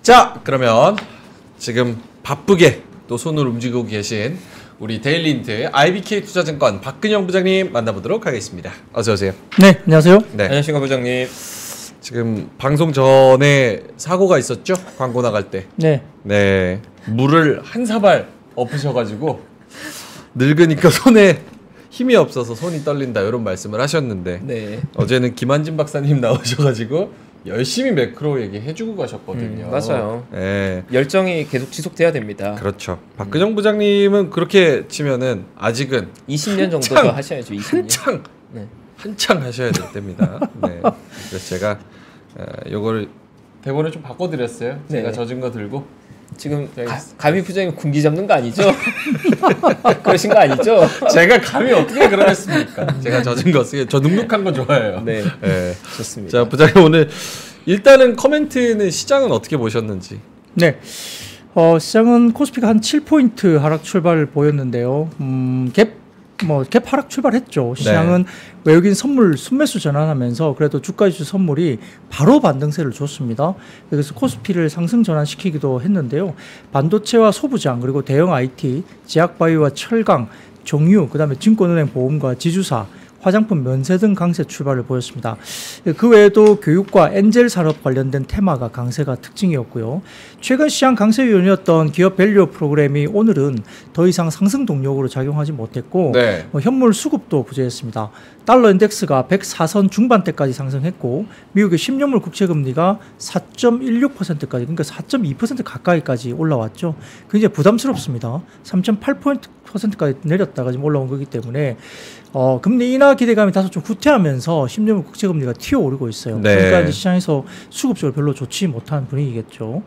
자, 그러면 지금 바쁘게 또 손을 움직이고 계신 우리 데일리인트 IBK 투자증권 박근영 부장님 만나보도록 하겠습니다. 어서 오세요. 네, 안녕하세요. 네. 안녕하십니까 부장님. 지금 방송 전에 사고가 있었죠? 광고 나갈 때. 네. 네. 물을 한 사발 엎으셔가지고 늙으니까 손에 힘이 없어서 손이 떨린다 이런 말씀을 하셨는데 네. 어제는 김한진 박사님 나오셔가지고 열심히 매크로 얘기해주고 가셨거든요. 맞아요. 네. 열정이 계속 지속돼야 됩니다. 그렇죠. 박근영 부장님은 그렇게 치면은 아직은 20년 정도 더 하셔야죠. 20년. 한창 하셔야 될 때입니다. 네. 그래서 제가 요거를 대본을 좀 바꿔드렸어요. 제가 네. 젖은 거 들고. 지금 감히 부장님 군기 잡는 거 아니죠? 그러신 거 아니죠? 제가 감히 어떻게 그러겠습니까? 제가 젖은 거 쓰게 저 눅눅한 거 좋아해요. 네. 네. 좋습니다. 자, 부장님 오늘 일단은 커멘트는 시장은 어떻게 보셨는지. 네. 시장은 코스피가 한 7포인트 하락 출발을 보였는데요. 갭 하락 출발했죠. 시장은 외국인 선물 순매수 전환하면서 그래도 주가지수 선물이 바로 반등세를 줬습니다. 그래서 코스피를 상승 전환시키기도 했는데요. 반도체와 소부장 그리고 대형 IT, 제약바이오와 철강, 정유, 그다음에 증권은행 보험과 지주사, 화장품, 면세 등 강세 출발을 보였습니다. 그 외에도 교육과 엔젤 산업 관련된 테마가 강세가 특징이었고요. 최근 시장 강세 요인이었던 기업 밸류 프로그램이 오늘은 더 이상 상승 동력으로 작용하지 못했고 현물 수급도 부재했습니다. 달러 인덱스가 104선 중반대까지 상승했고 미국의 10년물 국채금리가 4.16%까지 그러니까 4.2% 가까이까지 올라왔죠. 굉장히 부담스럽습니다. 3.8%까지 내렸다가 지금 올라온 거기 때문에 금리 인하 기대감이 다소 좀 후퇴하면서 10년물 국채금리가 튀어오르고 있어요. 그러니까 이제 시장에서 수급적으로 별로 좋지 못한 분위기겠죠.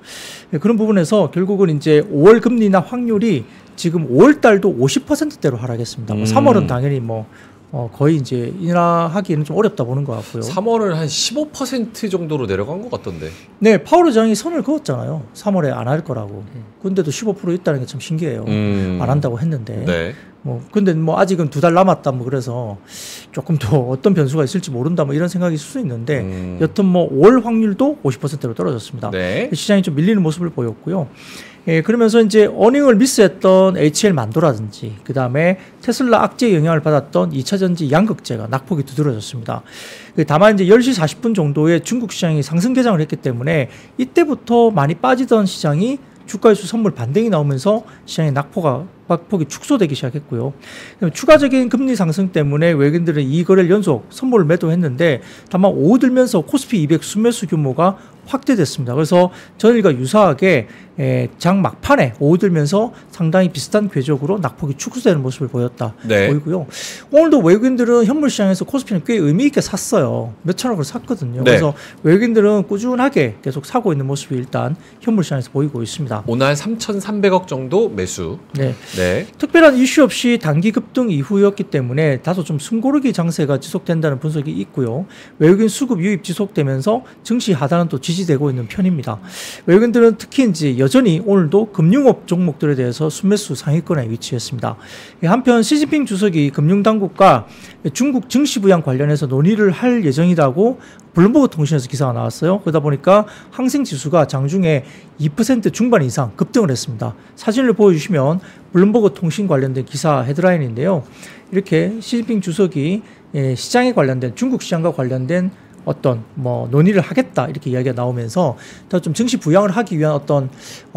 그런 부분에서 결국은 이제 5월 금리 인하 확률이 지금 5월 달도 50%대로 하락했습니다. 3월은 당연히 거의 이제 인하하기에는 좀 어렵다 보는 것 같고요. 3월은 한 15% 정도로 내려간 것 같던데. 네, 파월 의장이 선을 그었잖아요. 3월에 안 할 거라고. 근데도 15% 있다는 게 참 신기해요. 안 한다고 했는데. 네. 근데 아직은 2달 남았다 그래서 조금 더 어떤 변수가 있을지 모른다 이런 생각이 있을 수 있는데 여튼 5월 확률도 50%로 떨어졌습니다. 네. 시장이 좀 밀리는 모습을 보였고요. 그러면서 이제 어닝을 미스했던 HL 만도라든지 그 다음에 테슬라 악재 영향을 받았던 2차전지 양극재가 낙폭이 두드러졌습니다. 다만 이제 10시 40분 정도에 중국 시장이 상승 개장을 했기 때문에 이때부터 많이 빠지던 시장이 주가지수 선물 반등이 나오면서 시장의 낙폭이 축소되기 시작했고요. 추가적인 금리 상승 때문에 외국인들은 이 거래를 연속 선물을 매도했는데 다만 오후 들면서 코스피 200 순매수 규모가 확대됐습니다. 그래서 전일과 유사하게 장 막판에 오후 들면서 상당히 비슷한 궤적으로 낙폭이 축소되는 모습을 보이고요. 오늘도 외국인들은 현물 시장에서 코스피는 꽤 의미 있게 샀어요. 몇 천억을 샀거든요. 그래서 외국인들은 꾸준하게 계속 사고 있는 모습이 일단 현물 시장에서 보이고 있습니다. 오늘 한 3,300억 정도 매수. 네. 특별한 이슈 없이 단기 급등 이후였기 때문에 다소 좀 숨고르기 장세가 지속된다는 분석이 있고요. 외국인 수급 유입 지속되면서 증시 하단은 또 지지되고 있는 편입니다. 외국인들은 특히 이제 여전히 오늘도 금융업 종목들에 대해서 순매수 상위권에 위치했습니다. 한편 시진핑 주석이 금융당국과 중국 증시 부양 관련해서 논의를 할 예정이라고 블룸버그 통신에서 기사가 나왔어요. 그러다 보니까 항생지수가 장중에 2% 중반 이상 급등을 했습니다. 사진을 보여주시면 블룸버그 통신 관련된 기사 헤드라인인데요. 이렇게 시진핑 주석이 시장에 관련된 중국 시장과 관련된 어떤 논의를 하겠다 이렇게 이야기가 나오면서 더 좀 증시 부양을 하기 위한 어떤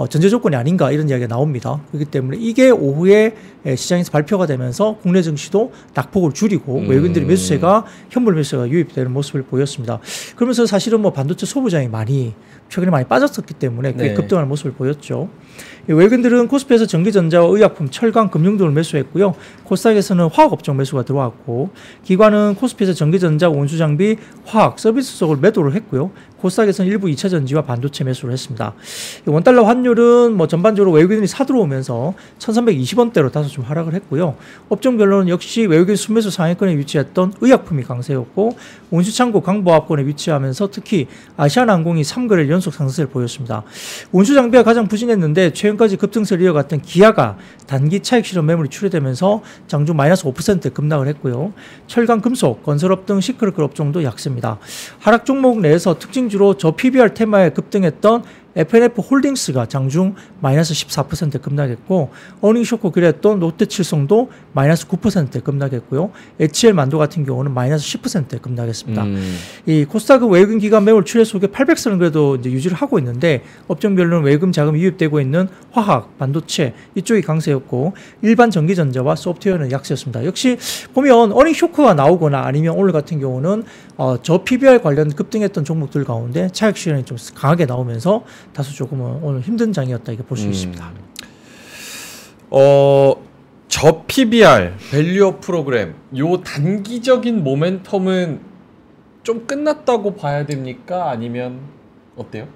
전제 조건이 아닌가 이런 이야기가 나옵니다. 그렇기 때문에 이게 오후에 시장에서 발표가 되면서 국내 증시도 낙폭을 줄이고 외국인들의 매수세가 현물 매수세가 유입되는 모습을 보였습니다. 그러면서 사실은 반도체 소부장이 최근에 많이 빠졌었기 때문에 꽤 급등하는 모습을 보였죠. 외국인들은 코스피에서 전기전자와 의약품, 철강, 금융 등을 매수했고요. 코스닥에서는 화학업종 매수가 들어왔고 기관은 코스피에서 전기전자, 운수장비, 화학, 서비스 쪽을 매도를 했고요. 코스닥에서는 일부 2차전지와 반도체 매수를 했습니다. 원달러 환율은 전반적으로 외국인이 사들어오면서 1320원대로 다소 좀 하락을 했고요. 업종별로는 역시 외국인 순매수 상위권에 위치했던 의약품이 강세였고 운수창고 강보합권에 위치하면서 특히 아시아나항공이 3거래일 연속 상승세를 보였습니다. 운수장비가 가장 부진했는데 최근까지 급등세를 이어갔던 기아가 단기 차익 실현 매물이 출회되면서 장중 마이너스 5% 급락을 했고요. 철강, 금속, 건설업 등 시크릿 업종도 약세입니다. 하락 종목 내에서 특징주로 저 PBR 테마에 급등했던 FNF 홀딩스가 장중 마이너스 14% 급락했고 어닝 쇼크 그랬던 롯데칠성도 마이너스 9% 급락했고요. HL 만두 같은 경우는 마이너스 10% 급락했습니다. 이 코스닥은 외국인 기관 매월 출회 속에 800선은 그래도 이제 유지를 하고 있는데 업종별로는 외국인 자금이 유입되고 있는 화학, 반도체 이쪽이 강세였고 일반 전기전자와 소프트웨어는 약세였습니다. 역시 보면 어닝 쇼크가 나오거나 아니면 오늘 같은 경우는 저 PBR 관련 급등했던 종목들 가운데 차익 실현이 좀 강하게 나오면서 다소 조금은 오늘 힘든 장이었다 이렇게 볼 수 있습니다. 저 PBR 밸류업 프로그램 요 단기적인 모멘텀은 좀 끝났다고 봐야 됩니까? 아니면 어때요?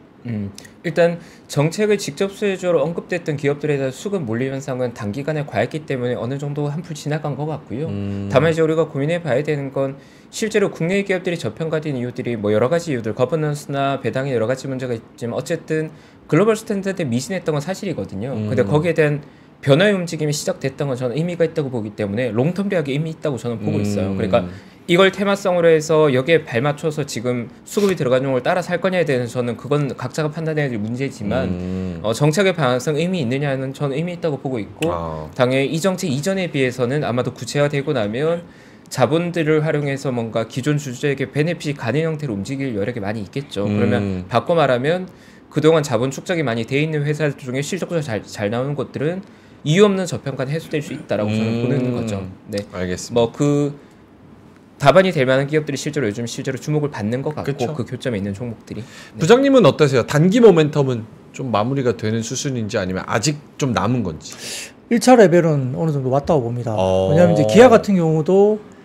일단 정책을 직접 수혜주로 언급됐던 기업들에 대한 수급 몰림 현상은 단기간에 과했기 때문에 어느 정도 한풀 지나간 것 같고요. 다만 이제 우리가 고민해 봐야 되는 건 실제로 국내 기업들이 저평가된 이유들이 뭐 여러 가지 이유들, 거버넌스나 배당에 여러 가지 문제가 있지만 어쨌든 글로벌 스탠다드에 미신했던 건 사실이거든요. 근데 거기에 대한 변화의 움직임이 시작됐던 건 저는 의미가 있다고 보기 때문에 롱텀 리학에 의미 있다고 저는 보고 있어요. 그러니까 이걸 테마성으로 해서 여기에 발맞춰서 지금 수급이 들어가는 걸 따라 살 거냐에 대해서 저는 그건 각자가 판단해야 될 문제지만 정책의 방향성 의미 있느냐는 저는 의미 있다고 보고 있고 당연히 이 정책 이전에 비해서는 아마도 구체화되고 나면 자본들을 활용해서 뭔가 기존 주주에게 베네핏이 가는 형태로 움직일 여력이 많이 있겠죠. 그러면 바꿔 말하면 그동안 자본 축적이 많이 돼 있는 회사들 중에 실적도 잘 나오는 것들은 이유 없는 저평가는 해소될 수 있다라고 저는 보는 거죠. 네, 알겠습니다. 뭐 그 답안이 될 만한 기업들이 실제로 주목을 받는 것 같고 그쵸? 그 교점에 있는 종목들이. 네. 부장님은 어떠세요? 단기 모멘텀은 좀 마무리가 되는 수준인지 아니면 아직 좀 남은 건지? 1차 레벨은 어느 정도 왔다고 봅니다. 왜냐하면 이제 기아 같은 경우도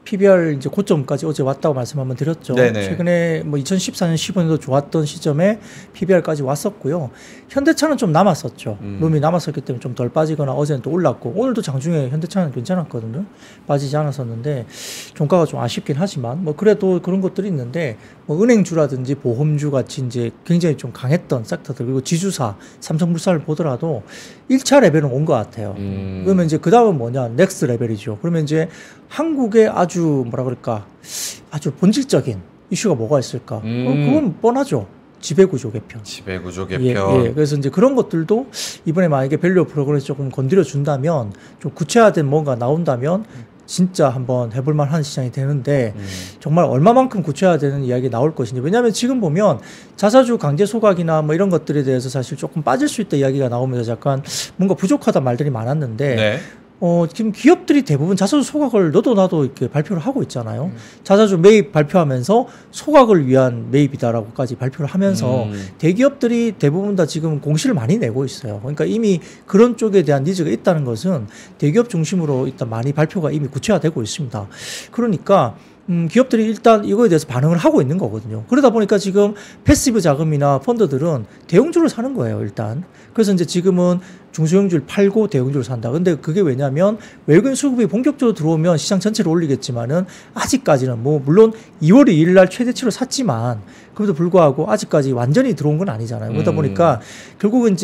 PBR 이제 고점까지 어제 왔다고 말씀 한번 드렸죠. 네네. 최근에 뭐 2014년, 15년도 좋았던 시점에 PBR까지 왔었고요. 현대차는 좀 남았었죠. 룸이 남았었기 때문에 좀 덜 빠지거나 어제는 또 올랐고 오늘도 장중에 현대차는 괜찮았거든요. 빠지지 않았었는데 종가가 좀 아쉽긴 하지만 뭐 그래도 그런 것들이 있는데 뭐 은행주라든지 보험주 같이 이제 굉장히 좀 강했던 섹터들 그리고 지주사, 삼성물산을 보더라도 1차 레벨은 온 것 같아요. 그러면 이제 그 다음은 뭐냐? 넥스트 레벨이죠. 그러면 이제 한국의 아주 뭐라 그럴까? 아주 본질적인 이슈가 뭐가 있을까? 그건 뻔하죠. 지배구조 개편. 지배구조 개편. 예. 그래서 이제 그런 것들도 이번에 만약에 밸류 프로그램을 조금 건드려 준다면 좀 구체화된 뭔가 나온다면 진짜 한번 해볼 만한 시장이 되는데 정말 얼마만큼 구체화되는 이야기 나올 것인지. 왜냐하면 지금 보면 자사주 강제 소각이나 뭐 이런 것들에 대해서 사실 조금 빠질 수 있다 이야기가 나오면서 약간 뭔가 부족하다 말들이 많았는데 네. 지금 기업들이 대부분 자사주 소각을 너도 나도 이렇게 발표를 하고 있잖아요. 자사주 매입 발표하면서 소각을 위한 매입이다라고까지 발표를 하면서 대기업들이 대부분 다 지금 공시를 많이 내고 있어요. 그러니까 이미 그런 쪽에 대한 니즈가 있다는 것은 대기업 중심으로 일단 많이 발표가 이미 구체화되고 있습니다. 그러니까 기업들이 일단 이거에 대해서 반응을 하고 있는 거거든요. 그러다 보니까 지금 패시브 자금이나 펀드들은 대형주를 사는 거예요, 일단. 그래서 이제 지금은 중소형주를 팔고 대형주를 산다. 근데 그게 왜냐면 외국인 수급이 본격적으로 들어오면 시장 전체를 올리겠지만은 아직까지는 뭐 물론 2월 2일 날 최대치로 샀지만 그럼에도 불구하고 아직까지 완전히 들어온 건 아니잖아요. 그러다 보니까 결국은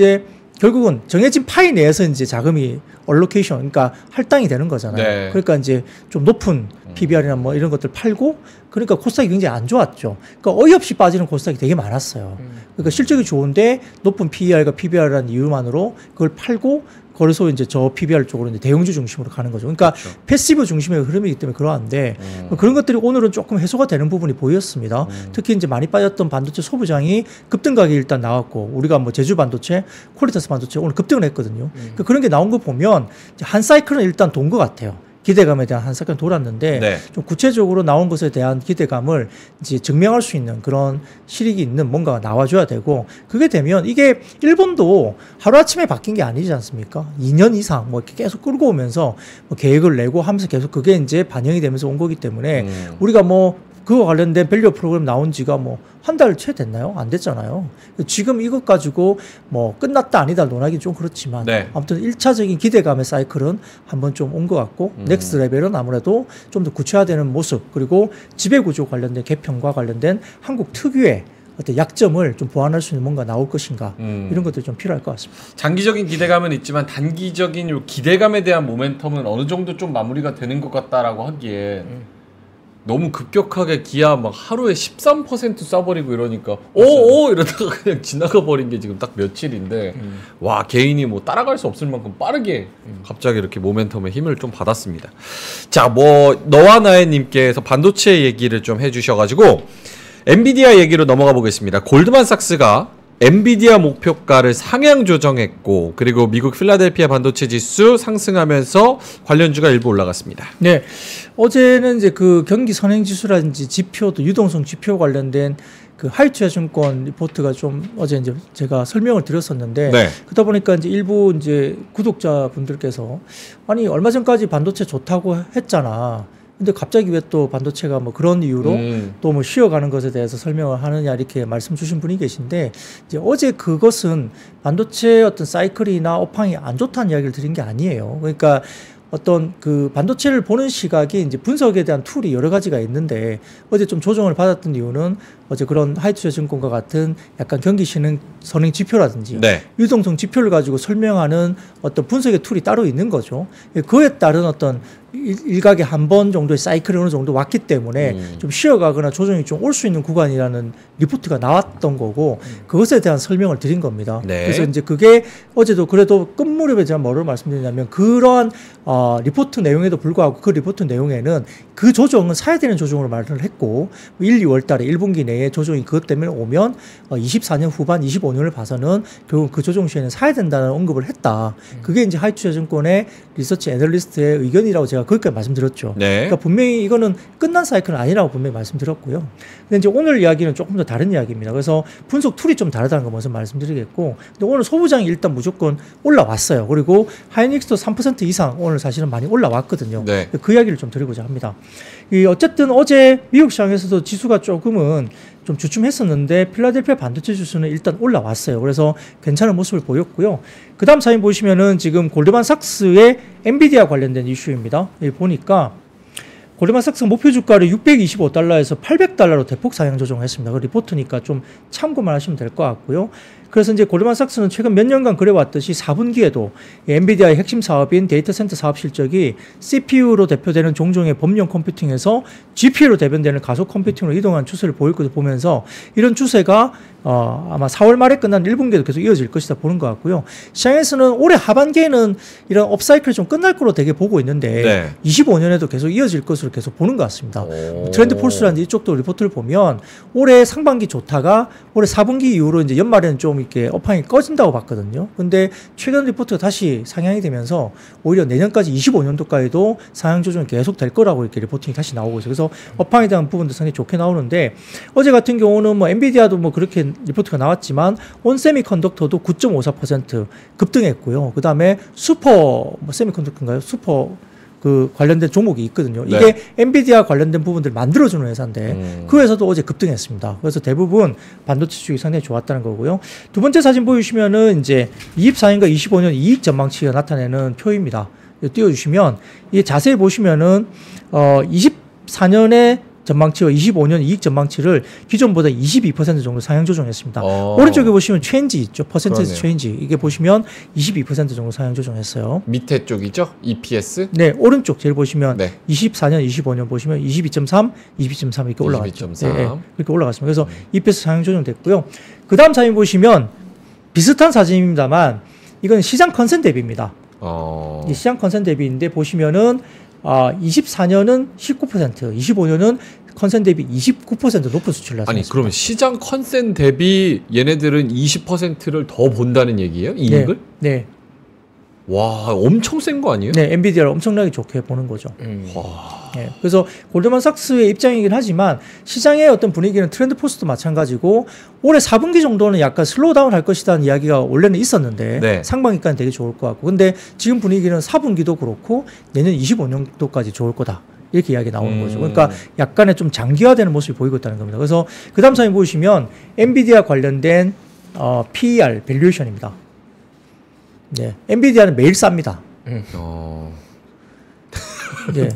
정해진 파이 내에서 이제 자금이 얼로케이션, 그러니까 할당이 되는 거잖아요. 네. 그러니까 이제 좀 높은 PBR이나 뭐 이런 것들 팔고, 그러니까 코스닥이 굉장히 안 좋았죠. 그러니까 어이없이 빠지는 코스닥이 되게 많았어요. 그러니까 실적이 좋은데 높은 PER과 PBR이라는 이유만으로 그걸 팔고, 거기서 이제 저 PBR 쪽으로 이제 대형주 중심으로 가는 거죠. 그러니까 그렇죠. 패시브 중심의 흐름이기 때문에 그러한데 그런 것들이 오늘은 조금 해소가 되는 부분이 보였습니다. 특히 이제 많이 빠졌던 반도체 소부장이 급등각이 일단 나왔고, 우리가 뭐 제주 반도체, 퀄리타스 반도체 오늘 급등을 했거든요. 그러니까 그런 게 나온 거 보면 한 사이클은 일단 돈 것 같아요. 기대감에 대한 한 사건 돌았는데 네. 좀 구체적으로 나온 것에 대한 기대감을 이제 증명할 수 있는 그런 실익이 있는 뭔가가 나와줘야 되고, 그게 되면 이게 일본도 하루아침에 바뀐 게 아니지 않습니까? 2년 이상 뭐 이렇게 계속 끌고 오면서 뭐 계획을 내고 하면서 계속 그게 이제 반영이 되면서 온 거기 때문에 우리가 뭐 그거 관련된 밸류 프로그램 나온 지가 뭐 한 달 채 됐나요? 안 됐잖아요. 지금 이것 가지고 뭐 끝났다 아니다 논하기 좀 그렇지만 네. 아무튼 1차적인 기대감의 사이클은 한번 좀 온 것 같고 넥스트 레벨은 아무래도 좀 더 구체화되는 모습, 그리고 지배구조 관련된 개편과 관련된 한국 특유의 어떤 약점을 좀 보완할 수 있는 뭔가 나올 것인가, 이런 것들이 좀 필요할 것 같습니다. 장기적인 기대감은 있지만 단기적인 요 기대감에 대한 모멘텀은 어느 정도 좀 마무리가 되는 것 같다라고 하기에 너무 급격하게 기아 막 하루에 13% 쏴버리고 이러니까 오오 이러다가 그냥 지나가 버린 게 지금 딱 며칠인데 와 개인이 뭐 따라갈 수 없을 만큼 빠르게 갑자기 이렇게 모멘텀에 힘을 좀 받았습니다. 자, 뭐 너와 나의 님께서 반도체 얘기를 좀 해주셔가지고 엔비디아 얘기로 넘어가 보겠습니다. 골드만삭스가 엔비디아 목표가를 상향 조정했고 그리고 미국 필라델피아 반도체 지수 상승하면서 관련주가 일부 올라갔습니다. 네, 어제는 이제 그 경기 선행 지수라든지 지표도 유동성 지표 관련된 그 하이투자증권 리포트가 좀 어제 이제 제가 설명을 드렸었는데 네. 그러다 보니까 이제 일부 이제 구독자분들께서 아니 얼마 전까지 반도체 좋다고 했잖아. 근데 갑자기 왜 또 반도체가 뭐 그런 이유로 또 뭐 쉬어가는 것에 대해서 설명을 하느냐 이렇게 말씀 주신 분이 계신데 이제 어제 그것은 반도체 어떤 사이클이나 업황이 안 좋다는 이야기를 드린 게 아니에요. 그러니까 어떤 그 반도체를 보는 시각이 이제 분석에 대한 툴이 여러 가지가 있는데 어제 좀 조정을 받았던 이유는 어제 그런 하이투자증권과 같은 약간 경기 선행 지표라든지 네. 유동성 지표를 가지고 설명하는 어떤 분석의 툴이 따로 있는 거죠. 그에 따른 어떤 일각에 한 번 정도의 사이클이 어느 정도 왔기 때문에 좀 쉬어가거나 조정이 좀 올 수 있는 구간이라는 리포트가 나왔던 거고 그것에 대한 설명을 드린 겁니다. 네. 그래서 이제 그게 어제도 그래도 끝무렵에 제가 뭐를 말씀드리냐면 그러한 리포트 내용에도 불구하고 그 리포트 내용에는 그 조정은 사야 되는 조정으로 말을 했고 1, 2월 달에 1분기 내에 조정이 그것 때문에 오면 24년 후반 25년을 봐서는 결국 그 조정 시에는 사야 된다는 언급을 했다. 그게 이제 하이투자증권의 리서치 애널리스트의 의견이라고 제가 거기까지 말씀드렸죠. 네. 그러니까 분명히 이거는 끝난 사이클은 아니라고 분명히 말씀드렸고요. 근데 이제 오늘 이야기는 조금 더 다른 이야기입니다. 그래서 분석 툴이 좀 다르다는 거 먼저 말씀드리겠고, 근데 오늘 소부장이 일단 무조건 올라왔어요. 그리고 하이닉스도 3% 이상 오늘 사실은 많이 올라왔거든요. 네. 그 이야기를 좀 드리고자 합니다. 어쨌든 어제 미국 시장에서도 지수가 조금은 좀 주춤했었는데 필라델피아 반도체 지수는 일단 올라왔어요. 그래서 괜찮은 모습을 보였고요. 그 다음 사진 보시면은 지금 골드만삭스의 엔비디아 관련된 이슈입니다. 여기 보니까 골드만삭스 목표 주가를 625달러에서 800달러로 대폭 상향 조정했습니다. 그 리포트니까 좀 참고만 하시면 될 것 같고요. 그래서 이제 골드만삭스는 최근 몇 년간 그래왔듯이 4분기에도 엔비디아의 핵심 사업인 데이터 센터 사업 실적이 CPU로 대표되는 종종의 범용 컴퓨팅에서 GPU로 대변되는 가속 컴퓨팅으로 이동한 추세를 보일 것을 보면서 이런 추세가 아마 4월 말에 끝난 1분기에도 계속 이어질 것이다 보는 것 같고요. 시장에서는 올해 하반기에는 이런 업사이클이 좀 끝날 거로 되게 보고 있는데 네. 25년에도 계속 이어질 것으로 계속 보는 것 같습니다. 오. 트렌드 폴스라는 이쪽도 리포트를 보면 올해 상반기 좋다가 올해 4분기 이후로 이제 연말에는 좀 이렇게 업황이 꺼진다고 봤거든요. 근데 최근 리포트가 다시 상향이 되면서 오히려 내년까지 25년도까지도 상향 조정이 계속 될 거라고 이렇게 리포팅이 다시 나오고 있어요. 그래서 업황에 대한 부분도 상당히 좋게 나오는데 어제 같은 경우는 뭐 엔비디아도 뭐 그렇게 리포트가 나왔지만 온세미컨덕터도 9.54% 급등했고요. 그 다음에 슈퍼 세미컨덕터인가요? 슈퍼 그 관련된 종목이 있거든요. 네. 이게 엔비디아 관련된 부분들을 만들어주는 회사인데 그 회사도 어제 급등했습니다. 그래서 대부분 반도체 주식이 상당히 좋았다는 거고요. 두 번째 사진 보여주시면은 이제 24년과 25년 이익 전망치가 나타내는 표입니다. 띄워주시면 이게 자세히 보시면은 24년에 전망치와 25년 이익 전망치를 기존보다 22% 정도 상향 조정했습니다. 오른쪽에 보시면 체인지 있죠. 퍼센테이지 체인지. 이게 보시면 22% 정도 상향 조정했어요. 밑에 쪽이죠? EPS? 네, 오른쪽 제일 보시면 네. 24년, 25년 보시면 22.3, 22.3 이렇게 올라갔죠. 22.3. 네, 이렇게 올라갔습니다. 그래서 EPS 상향 조정됐고요. 그 다음 사진 보시면 비슷한 사진입니다만 이건 시장 컨센 대비입니다. 이 시장 컨센 대비인데 보시면은 24년은 19%, 25년은 컨센 대비 29% 높은 수치를 나타냈습니다. 아니 그러면 시장 컨센 대비 얘네들은 20%를 더 본다는 얘기예요? 이익을? 네. 와 엄청 센 거 아니에요? 네, 엔비디아를 엄청나게 좋게 보는 거죠. 와. 네, 그래서 골드만삭스의 입장이긴 하지만 시장의 어떤 분위기는 트렌드 포스도 마찬가지고 올해 4분기 정도는 약간 슬로우다운 할 것이라는 이야기가 원래는 있었는데 네. 상반기까지 되게 좋을 것 같고 근데 지금 분위기는 4분기도 그렇고 내년 25년도까지 좋을 거다. 이렇게 이야기 나오는 거죠. 그러니까 약간의 좀 장기화되는 모습이 보이고 있다는 겁니다. 그래서 그 다음 사진 보시면 엔비디아 관련된 PER, 밸류에이션입니다. 네, 엔비디아는 매일 쌉니다. 네.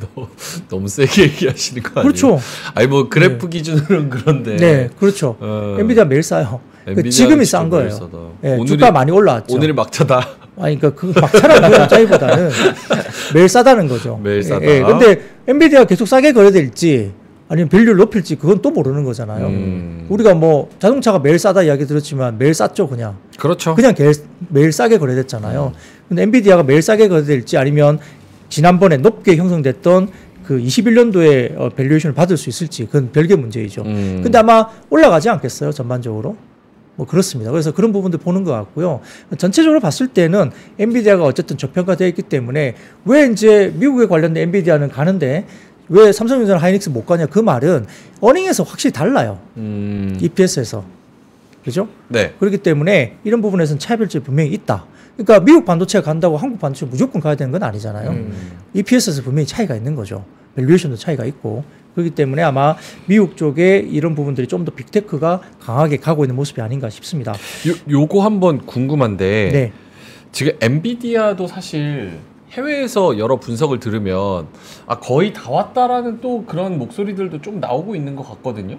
너무 세게 얘기하시는 거 아니에요? 그렇죠. 아니 뭐 그래프 기준으로는 그런데. 네, 그렇죠. 엔비디아 매일 싸요. 지금이 싼 거예요. 네, 주가 많이 올라왔죠. 오늘이 막차다. 아니, 그러니까 그 막차라는 짜기보다는 매일 싸다는 거죠. 매일 싸다. 근데 엔비디아 계속 싸게 거래될지 아니면 밸류를 높일지 그건 또 모르는 거잖아요. 우리가 뭐 자동차가 매일 싸다 이야기 들었지만 매일 쌌죠 그냥. 그렇죠. 그냥 매일 싸게 거래됐잖아요. 근데 엔비디아가 매일 싸게 거래될지 아니면 지난번에 높게 형성됐던 그 21년도에 밸류에이션을 받을 수 있을지 그건 별개 문제이죠. 근데 아마 올라가지 않겠어요 전반적으로. 뭐 그렇습니다. 그래서 그런 부분들 보는 것 같고요. 전체적으로 봤을 때는 엔비디아가 어쨌든 저평가되어 있기 때문에 왜 이제 미국에 관련된 엔비디아는 가는데 왜 삼성전자나 하이닉스 못 가냐 그 말은 어닝에서 확실히 달라요. EPS에서. 그죠? 네. 그렇기 때문에 이런 부분에서는 차별점이 분명히 있다. 그러니까 미국 반도체가 간다고 한국 반도체 무조건 가야 되는 건 아니잖아요. EPS에서 분명히 차이가 있는 거죠. 밸류에이션도 차이가 있고. 그렇기 때문에 아마 미국 쪽에 이런 부분들이 좀 더 빅테크가 강하게 가고 있는 모습이 아닌가 싶습니다. 요거 한번 궁금한데 네. 지금 엔비디아도 사실 해외에서 여러 분석을 들으면 거의 다 왔다라는 또 그런 목소리들도 좀 나오고 있는 것 같거든요.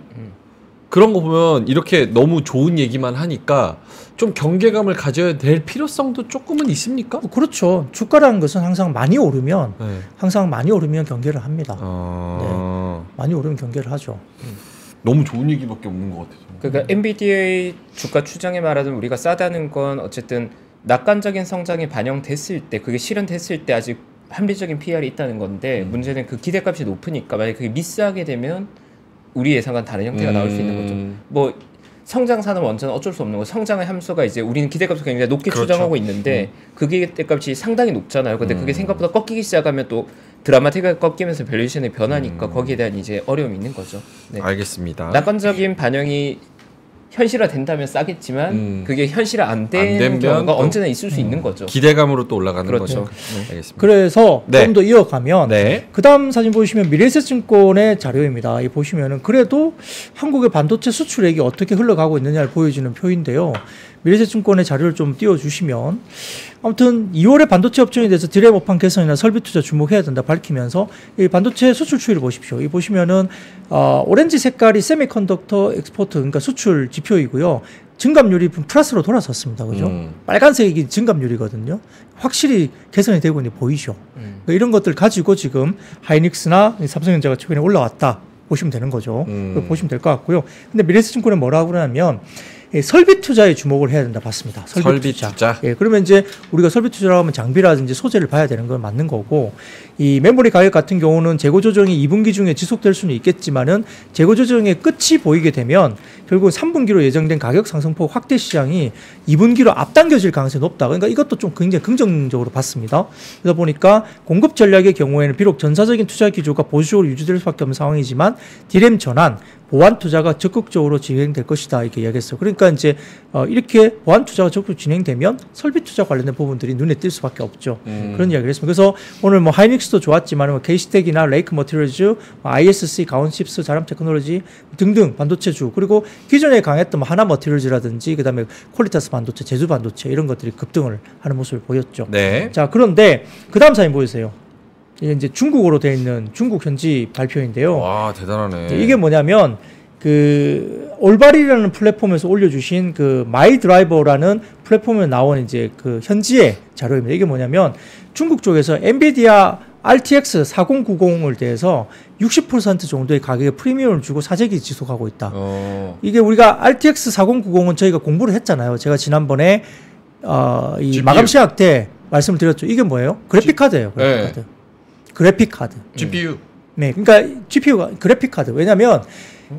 그런 거 보면 이렇게 너무 좋은 얘기만 하니까 좀 경계감을 가져야 될 필요성도 조금은 있습니까? 그렇죠. 주가라는 것은 항상 많이 오르면 네. 경계를 합니다. 네. 많이 오르면 경계를 하죠. 너무 좋은 얘기밖에 없는 것 같아요. 그러니까 엔비디아의 주가 추정에 말하는 우리가 싸다는 건 어쨌든 낙관적인 성장이 반영됐을 때 그게 실현됐을 때 아직 합리적인 PR이 있다는 건데 문제는 그 기대값이 높으니까 만약에 그게 미스하게 되면 우리 예상과는 다른 형태가 나올 수 있는 거죠. 뭐 성장사는 원천은 어쩔 수 없는 거. 성장의 함수가 이제 우리는 기대값을 굉장히 높게 그렇죠. 추정하고 있는데 그 기대값이 상당히 높잖아요. 근데 그게 생각보다 꺾이기 시작하면 또 드라마틱하게 꺾이면서 밸류에이션의 변화니까 거기에 대한 이제 어려움이 있는 거죠. 네. 알겠습니다. 낙관적인 반영이 현실화 된다면 싸겠지만 그게 현실화 안 되는 경우가 언제나 있을 수 있는 거죠. 기대감으로 또 올라가는 그렇죠. 거죠. 네. 알겠습니다. 그래서 네. 좀 더 이어가면 네. 그 다음 사진 보시면 미래에셋증권의 자료입니다. 이 보시면은 그래도 한국의 반도체 수출액이 어떻게 흘러가고 있느냐를 보여주는 표인데요. 미래에셋증권의 자료를 좀 띄워주시면 아무튼 2월에 반도체 업종에 대해서 디램 업황 개선이나 설비 투자 주목해야 된다 밝히면서 이 반도체 수출 추이를 보십시오. 이 보시면은 오렌지 색깔이 세미컨덕터 엑스포트 그러니까 수출 지표이고요. 증감률이 플러스로 돌아섰습니다. 그죠? 빨간색이 증감률이거든요. 확실히 개선이 되고 있는 게 보이죠. 그러니까 이런 것들 가지고 지금 하이닉스나 삼성전자가 최근에 올라왔다 보시면 되는 거죠. 보시면 될 것 같고요. 근데 미래에셋증권은 뭐라고 그러냐면 설비 투자에 주목을 해야 된다 봤습니다. 설비 투자. 예, 그러면 이제 우리가 설비 투자라고 하면 장비라든지 소재를 봐야 되는 건 맞는 거고 이 메모리 가격 같은 경우는 재고 조정이 2분기 중에 지속될 수는 있겠지만은 재고 조정의 끝이 보이게 되면 결국 3분기로 예정된 가격 상승폭 확대 시장이 2분기로 앞당겨질 가능성이 높다. 그러니까 이것도 좀 굉장히 긍정적으로 봤습니다. 그러다 보니까 공급 전략의 경우에는 비록 전사적인 투자 기조가 보수적으로 유지될 수밖에 없는 상황이지만 디램 전환 보완 투자가 적극적으로 진행될 것이다 이렇게 이야기했어요. 그러니까 이제 이렇게 보완 투자가 적극 진행되면 설비 투자 관련된 부분들이 눈에 띌 수밖에 없죠. 그런 이야기를 했습니다. 그래서 오늘 뭐 하이닉스도 좋았지만 뭐 케이스텍이나 레이크 머티리얼즈, ISC, 가온칩스, 자람 테크놀로지 등등 반도체주 그리고 기존에 강했던 뭐 하나 머티리얼즈라든지 그다음에 퀄리타스 반도체, 제주 반도체 이런 것들이 급등을 하는 모습을 보였죠. 네. 자 그런데 그 다음 사진 보여주세요. 이게 이제 중국어로 되어 있는 중국 현지 발표인데요. 와 대단하네. 이게 뭐냐면 그 올바리라는 플랫폼에서 올려주신 그 마이 드라이버라는 플랫폼에 나온 이제 그 현지의 자료입니다. 이게 뭐냐면 중국 쪽에서 엔비디아 RTX 4090을 대해서 60% 정도의 가격에 프리미엄을 주고 사재기 지속하고 있다. 이게 우리가 RTX 4090은 저희가 공부를 했잖아요. 제가 지난번에 이 GPU. 마감 시작 때 말씀을 드렸죠. 이게 뭐예요? 그래픽 카드예요. 그래픽 카드. 그래픽 카드. GPU. 네, 그러니까 GPU가 그래픽 카드. 왜냐하면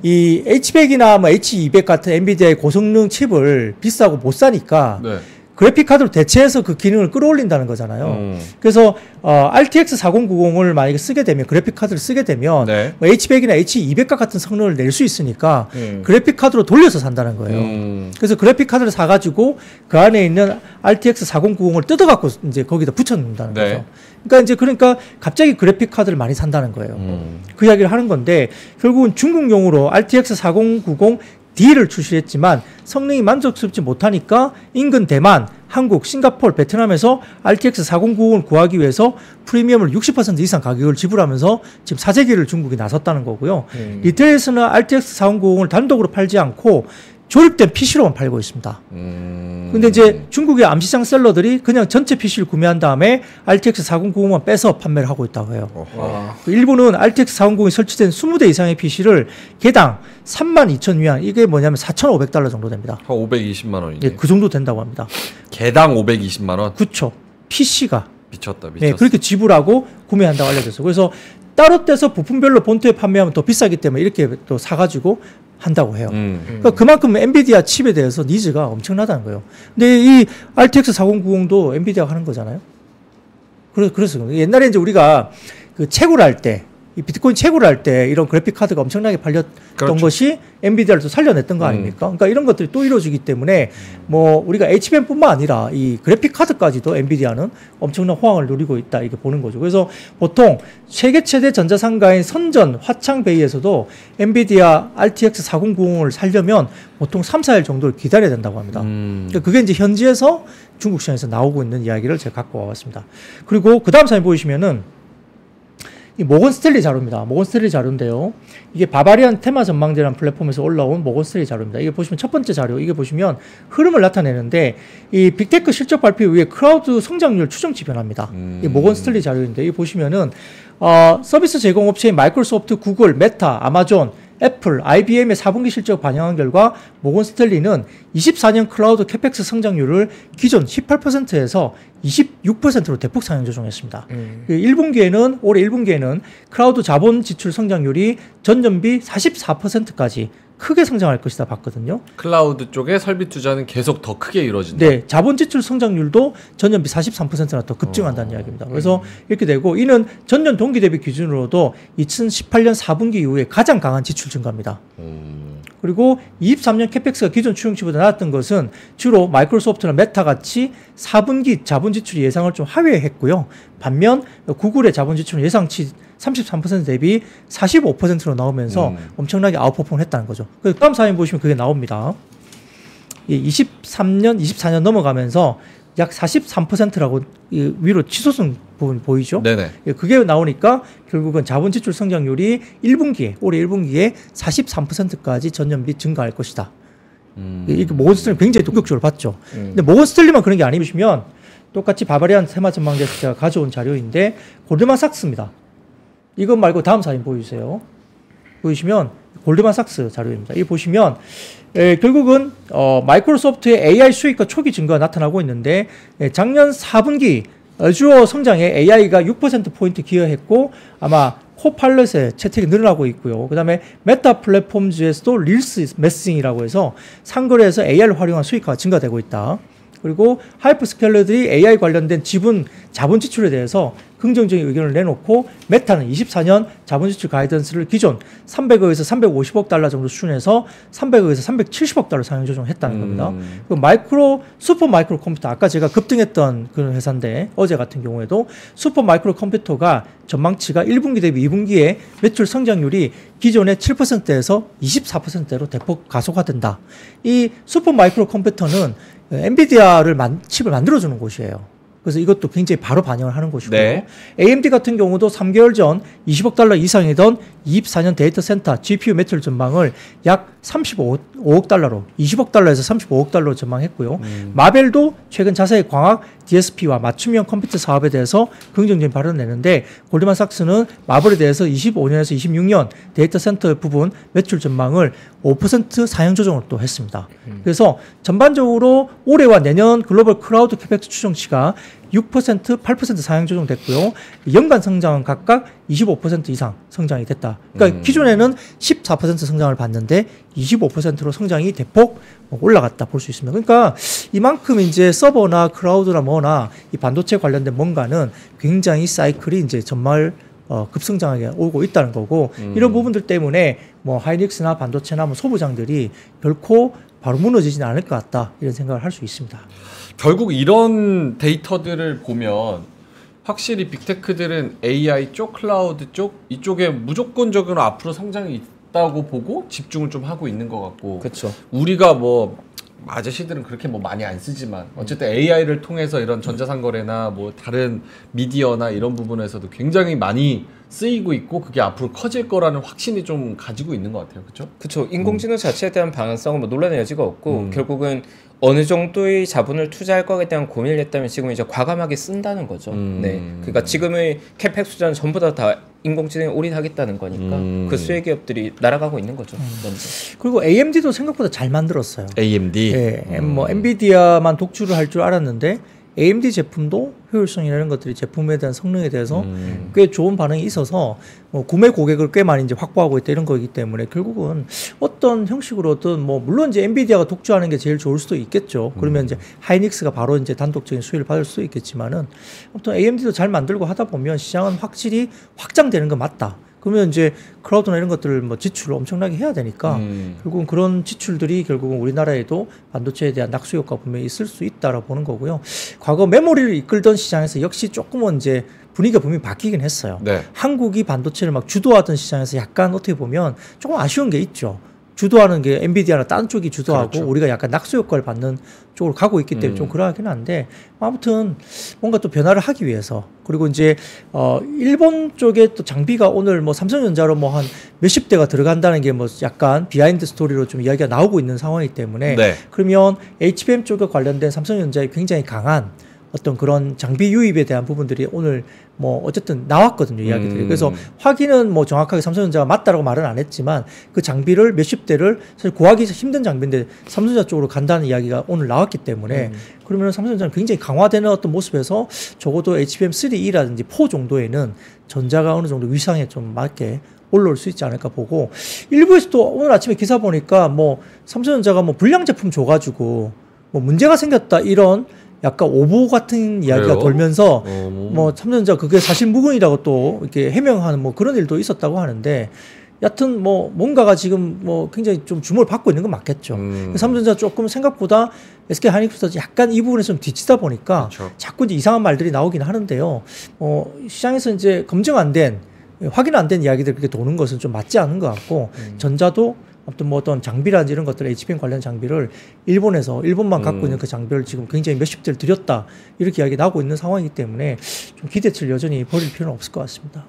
이 H100이나 뭐 H200 같은 엔비디아의 고성능 칩을 비싸고 못 사니까 네. 그래픽 카드로 대체해서 그 기능을 끌어올린다는 거잖아요. 그래서 RTX 4090을 만약에 쓰게 되면 그래픽 카드를 쓰게 되면 네. 뭐 H100이나 H200과 같은 성능을 낼 수 있으니까 그래픽 카드로 돌려서 산다는 거예요. 그래서 그래픽 카드를 사가지고 그 안에 있는 RTX 4090을 뜯어갖고 이제 거기다 붙여놓는다는 네. 거죠. 그러니까 갑자기 그래픽 카드를 많이 산다는 거예요. 그 이야기를 하는 건데 결국은 중국용으로 RTX 4090 D를 출시했지만 성능이 만족스럽지 못하니까 인근 대만, 한국, 싱가포르, 베트남에서 RTX 4090을 구하기 위해서 프리미엄을 60% 이상 가격을 지불하면서 지금 사재기를 중국이 나섰다는 거고요. 리테일에서는 RTX 4090을 단독으로 팔지 않고 조립된 PC로만 팔고 있습니다. 근데 이제 중국의 암시장 셀러들이 그냥 전체 PC를 구매한 다음에 RTX 4090만 빼서 판매를 하고 있다고 해요. 일본은 RTX 4090이 설치된 20대 이상의 PC를 개당 32,000위안, 이게 뭐냐면 4,500달러 정도 됩니다. 한 520만 원이네. 예, 그 정도 된다고 합니다. 개당 520만 원? 그쵸. PC가. 미쳤다. 네, 그렇게 지불하고 구매한다고 알려졌어요. 그래서 따로 떼서 부품별로 본토에 판매하면 더 비싸기 때문에 이렇게 또 사가지고 한다고 해요. 그러니까 그만큼 엔비디아 칩에 대해서 니즈가 엄청나다는 거예요. 근데 이 RTX 4090도 엔비디아가 하는 거잖아요. 그래서 옛날에 이제 우리가 그 채굴 할 때, 이 비트코인 채굴 할 때 이런 그래픽 카드가 엄청나게 팔렸던 그렇죠. 것이 엔비디아를 또 살려냈던 거 아닙니까? 그러니까 이런 것들이 또 이루어지기 때문에 뭐 우리가 HBM뿐만 아니라 이 그래픽 카드까지도 엔비디아는 엄청난 호황을 누리고 있다, 이렇게 보는 거죠. 그래서 보통 세계 최대 전자상가인 선전 화창베이에서도 엔비디아 RTX 4090을 살려면 보통 3, 4일 정도를 기다려야 된다고 합니다. 그러니까 그게 이제 현지에서 중국 시장에서 나오고 있는 이야기를 제가 갖고 와봤습니다. 그리고 그 다음 사진 보이시면은 이 모건 스탠리 자료입니다. 모건 스탠리 자료인데요. 이게 바바리안 테마 전망대라는 플랫폼에서 올라온 모건 스탠리 자료입니다. 이게 보시면 첫 번째 자료, 이게 보시면 흐름을 나타내는데 이 빅테크 실적 발표 이후에 클라우드 성장률 추정치 변화입니다. 이 모건 스탠리 자료인데, 이 보시면은 서비스 제공업체인 마이크로소프트, 구글, 메타, 아마존, 애플, IBM의 4분기 실적 반영한 결과 모건 스탠리는 24년 클라우드 캐펙스 성장률을 기존 18%에서 26%로 대폭 상향 조정했습니다. 1분기에는 올해 1분기에는 클라우드 자본 지출 성장률이 전년비 44%까지 크게 성장할 것이다 봤거든요. 클라우드 쪽에 설비 투자는 계속 더 크게 이루어진다. 네, 자본 지출 성장률도 전년비 43%나 더 급증한다는 이야기입니다. 그래서 이렇게 되고, 이는 전년 동기 대비 기준으로도 2018년 4분기 이후에 가장 강한 지출 증가입니다. 그리고 23년 캐펙스가 기존 추정치보다 낮았던 것은 주로 마이크로소프트나 메타 같이 4분기 자본 지출 예상을 좀 하회했고요. 반면 구글의 자본 지출은 예상치 33% 대비 45%로 나오면서 엄청나게 아웃퍼폼을 했다는 거죠. 그 다음 사진 보시면 그게 나옵니다. 23년, 24년 넘어가면서 약 43%라고 위로 치솟은 부분 보이죠? 네네. 그게 나오니까 결국은 자본 지출 성장률이 1분기에, 올해 1분기에 43%까지 전년비 증가할 것이다. 이게 모건 스탠리 굉장히 독격적으로 봤죠. 근데 모건 스탠리만 그런 게 아니시면 똑같이 바바리안 테마 전망대에서 제가 가져온 자료인데, 골드만삭스입니다. 이것 말고 다음 사진 보여주세요. 보이시면 골드만삭스 자료입니다. 이 보시면 결국은 마이크로소프트의 AI 수익과 초기 증가가 나타나고 있는데, 작년 4분기 어주어 성장에 AI가 6%포인트 기여했고, 아마 코팔럿의 채택이 늘어나고 있고요. 그 다음에 메타 플랫폼즈에서도 릴스 메싱이라고 해서 상거래에서 AI를 활용한 수익화가 증가되고 있다. 그리고 하이퍼스케일러들이 AI 관련된 자본 지출에 대해서 긍정적인 의견을 내놓고, 메타는 24년 자본 지출 가이던스를 기존 300억에서 350억 달러 정도 수준에서 300억에서 370억 달러 상향 조정했다는 겁니다. 그 슈퍼 마이크로 컴퓨터, 아까 제가 급등했던 그런 회사인데, 어제 같은 경우에도 슈퍼 마이크로 컴퓨터가 전망치가 1분기 대비 2분기에 매출 성장률이 기존의 7%에서 24%대로 대폭 가속화된다. 이 슈퍼 마이크로 컴퓨터는 엔비디아를 칩을 만들어주는 곳이에요. 그래서 이것도 굉장히 바로 반영을 하는 곳이고요. 네. AMD 같은 경우도 3개월 전 20억 달러 이상이던 24년 데이터 센터 GPU 매출 전망을 약 35억 달러로, 20억 달러에서 35억 달러로 전망했고요. 마벨도 최근 자사의 광학 DSP와 맞춤형 컴퓨터 사업에 대해서 긍정적인 발언을 내는데, 골드만삭스는 마벨에 대해서 25년에서 26년 데이터 센터 부분 매출 전망을 5% 상향 조정을 또 했습니다. 그래서 전반적으로 올해와 내년 글로벌 클라우드 캐펙스 추정치가 6%, 8% 상향 조정됐고요. 연간 성장은 각각 25% 이상 성장이 됐다. 그러니까 기존에는 14% 성장을 봤는데 25%로 성장이 대폭 올라갔다 볼 수 있습니다. 그러니까 이만큼 이제 서버나 클라우드나 뭐나 이 반도체 관련된 뭔가는 굉장히 사이클이 이제 정말 급성장하게 오고 있다는 거고, 이런 부분들 때문에 뭐 하이닉스나 반도체나 뭐 소부장들이 결코 바로 무너지지는 않을 것 같다, 이런 생각을 할 수 있습니다. 결국 이런 데이터들을 보면 확실히 빅테크들은 AI 쪽, 클라우드 쪽 이쪽에 무조건적으로 앞으로 성장이 있다고 보고 집중을 좀 하고 있는 것 같고, 그렇죠. 우리가 뭐 아저씨들은 그렇게 뭐 많이 안 쓰지만 어쨌든 AI를 통해서 이런 전자상거래나 뭐 다른 미디어나 이런 부분에서도 굉장히 많이 쓰이고 있고 그게 앞으로 커질 거라는 확신이 좀 가지고 있는 것 같아요. 그렇죠? 그렇죠. 인공지능 자체에 대한 방향성은 뭐 논란의 여지가 없고 결국은 어느 정도의 자본을 투자할 거에 대한 고민을 했다면 지금 이제 과감하게 쓴다는 거죠. 네, 그러니까 지금의 캐펙 투자는 전부 다 인공지능에 올인하겠다는 거니까 그 수혜 기업들이 날아가고 있는 거죠. 먼저. 그리고 AMD도 생각보다 잘 만들었어요. AMD. 예, 뭐 엔비디아만 독주를 할 줄 알았는데 AMD 제품도 효율성이나 이런 것들이 제품에 대한 성능에 대해서 꽤 좋은 반응이 있어서 뭐 구매 고객을 꽤 많이 이제 확보하고 있다 이런 거이기 때문에 결국은 어떤 형식으로든 뭐 물론 이제 엔비디아가 독주하는 게 제일 좋을 수도 있겠죠. 그러면 이제 하이닉스가 바로 이제 단독적인 수혜를 받을 수도 있겠지만은 아무튼 AMD도 잘 만들고 하다 보면 시장은 확실히 확장되는 건 맞다. 그러면 이제 클라우드나 이런 것들을 뭐 지출을 엄청나게 해야 되니까 결국은 그런 지출들이 결국은 우리나라에도 반도체에 대한 낙수 효과 분명히 있을 수 있다라고 보는 거고요. 과거 메모리를 이끌던 시장에서 역시 조금은 이제 분위기가 분명히 바뀌긴 했어요. 네. 한국이 반도체를 막 주도하던 시장에서 약간 어떻게 보면 조금 아쉬운 게 있죠. 주도하는 게 엔비디아나 딴 쪽이 주도하고 그렇죠. 우리가 약간 낙수 효과를 받는 쪽으로 가고 있기 때문에 좀 그러하긴 한데 아무튼 뭔가 또 변화를 하기 위해서 그리고 이제 일본 쪽에 또 장비가 오늘 뭐 삼성전자로 뭐 한 몇십 대가 들어간다는 게 뭐 약간 비하인드 스토리로 좀 이야기가 나오고 있는 상황이기 때문에 네. 그러면 HBM 쪽에 관련된 삼성전자의 굉장히 강한 어떤 그런 장비 유입에 대한 부분들이 오늘 뭐 어쨌든 나왔거든요, 이야기들이. 그래서 확인은 뭐 정확하게 삼성전자가 맞다라고 말은 안 했지만 그 장비를 몇십 대를 사실 구하기 힘든 장비인데 삼성전자 쪽으로 간다는 이야기가 오늘 나왔기 때문에 그러면 삼성전자는 굉장히 강화되는 어떤 모습에서 적어도 HBM3E라든지 4 정도에는 전자가 어느 정도 위상에 좀 맞게 올라올 수 있지 않을까 보고 일부에서 또 오늘 아침에 기사 보니까 뭐 삼성전자가 뭐 불량 제품 줘가지고 뭐 문제가 생겼다 이런 약간 오보 같은 이야기가 그래요? 돌면서 뭐 삼성전자 그게 사실 무근이라고 또 이렇게 해명하는 뭐 그런 일도 있었다고 하는데 여튼 뭐 뭔가가 지금 뭐 굉장히 좀 주목을 받고 있는 건 맞겠죠. 삼성전자 조금 생각보다 SK 하이닉스보다 약간 이 부분에서 좀 뒤치다 보니까 그렇죠. 자꾸 이제 이상한 말들이 나오긴 하는데요. 시장에서 이제 검증 안 된 확인 안 된 이야기들 그렇게 도는 것은 좀 맞지 않은 것 같고 전자도 아무튼 뭐 어떤 장비라든지 이런 것들 HBM 관련 장비를 일본만 갖고 있는 그 장비를 지금 굉장히 몇십 대를 들였다 이렇게 이야기 나오고 있는 상황이기 때문에 좀 기대치를 여전히 버릴 필요는 없을 것 같습니다.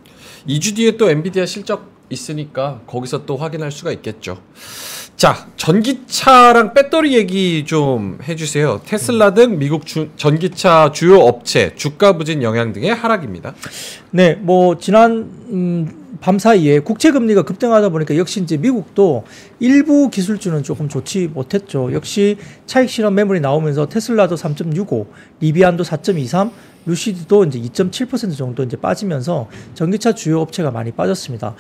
2주 뒤에 또 엔비디아 실적 있으니까 거기서 또 확인할 수가 있겠죠. 자, 전기차랑 배터리 얘기 좀 해주세요. 테슬라 등 미국 전기차 주요 업체 주가 부진 영향 등의 하락입니다. 네, 뭐 지난 밤 사이에 국채 금리가 급등하다 보니까 역시 이제 미국도 일부 기술주는 조금 좋지 못했죠. 역시 차익 실현 매물이 나오면서 테슬라도 3.65, 리비안도 4.23, 루시드도 이제 2.7% 정도 이제 빠지면서 전기차 주요 업체가 많이 빠졌습니다.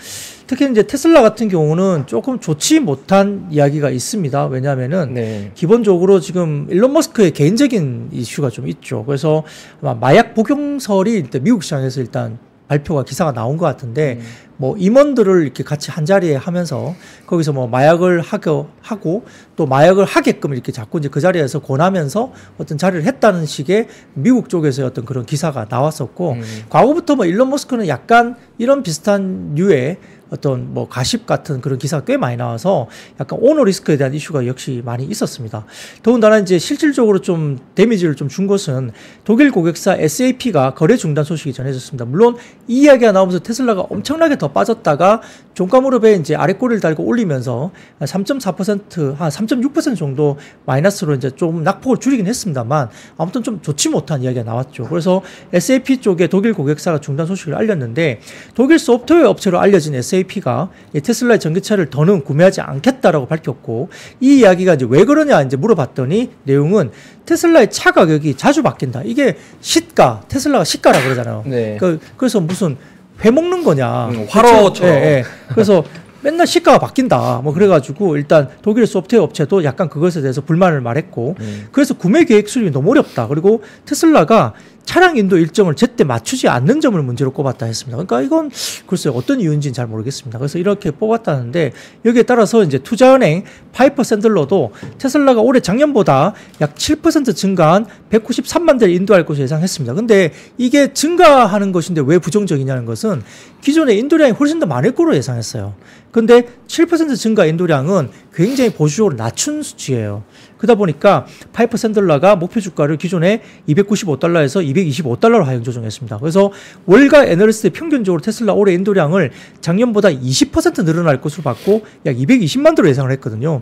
특히 이제 테슬라 같은 경우는 조금 좋지 못한 이야기가 있습니다. 왜냐하면은 네. 기본적으로 지금 일론 머스크의 개인적인 이슈가 좀 있죠. 그래서 아마 마약 복용설이 일단 미국 시장에서 일단 발표가 기사가 나온 것 같은데 뭐 임원들을 이렇게 같이 한 자리에 하면서 거기서 뭐 마약을 하고 또 마약을 하게끔 이렇게 자꾸 이제 그 자리에서 권하면서 어떤 자리를 했다는 식의 미국 쪽에서의 어떤 그런 기사가 나왔었고 과거부터 뭐 일론 머스크는 약간 이런 비슷한 류의 어떤 뭐 가십 같은 그런 기사가 꽤 많이 나와서 약간 오너 리스크에 대한 이슈가 역시 많이 있었습니다. 더군다나 이제 실질적으로 좀 데미지를 좀 준 것은 독일 고객사 SAP가 거래 중단 소식이 전해졌습니다. 물론 이 이야기가 나오면서 테슬라가 엄청나게 더 빠졌다가 종가 무릎에 이제 아래 꼬리를 달고 올리면서 3.4% 한 3.6% 정도 마이너스로 이제 좀 낙폭을 줄이긴 했습니다만 아무튼 좀 좋지 못한 이야기가 나왔죠. 그래서 SAP 쪽에 독일 고객사가 중단 소식을 알렸는데 독일 소프트웨어 업체로 알려진 SAP가 테슬라의 전기차를 더는 구매하지 않겠다라고 밝혔고 이 이야기가 이제 왜 그러냐 이제 물어봤더니 내용은 테슬라의 차 가격이 자주 바뀐다. 이게 시가, 테슬라가 시가라 그러잖아요. 네. 그래서 무슨 회 먹는 거냐. 화로처럼. 예. 그래서 맨날 시가가 바뀐다. 뭐 그래가지고 일단 독일 소프트웨어 업체도 약간 그것에 대해서 불만을 말했고 그래서 구매 계획 수립이 너무 어렵다. 그리고 테슬라가 차량 인도 일정을 제때 맞추지 않는 점을 문제로 꼽았다 했습니다. 그러니까 이건 글쎄요 어떤 이유인지는 잘 모르겠습니다. 그래서 이렇게 뽑았다는데 여기에 따라서 이제 투자은행 파이퍼 샌들러도 테슬라가 올해 작년보다 약 7% 증가한 193만 대를 인도할 것으로 예상했습니다. 근데 이게 증가하는 것인데 왜 부정적이냐는 것은 기존에 인도량이 훨씬 더 많을 거로 예상했어요. 근데 7% 증가 인도량은 굉장히 보수적으로 낮춘 수치예요. 그러다 보니까 파이프 샌들러가 목표 주가를 기존에 $295에서 $225로 하향 조정했습니다. 그래서 월가 애널리스트 평균적으로 테슬라 올해 인도량을 작년보다 20% 늘어날 것으로 봤고 약 220만 대로 예상을 했거든요.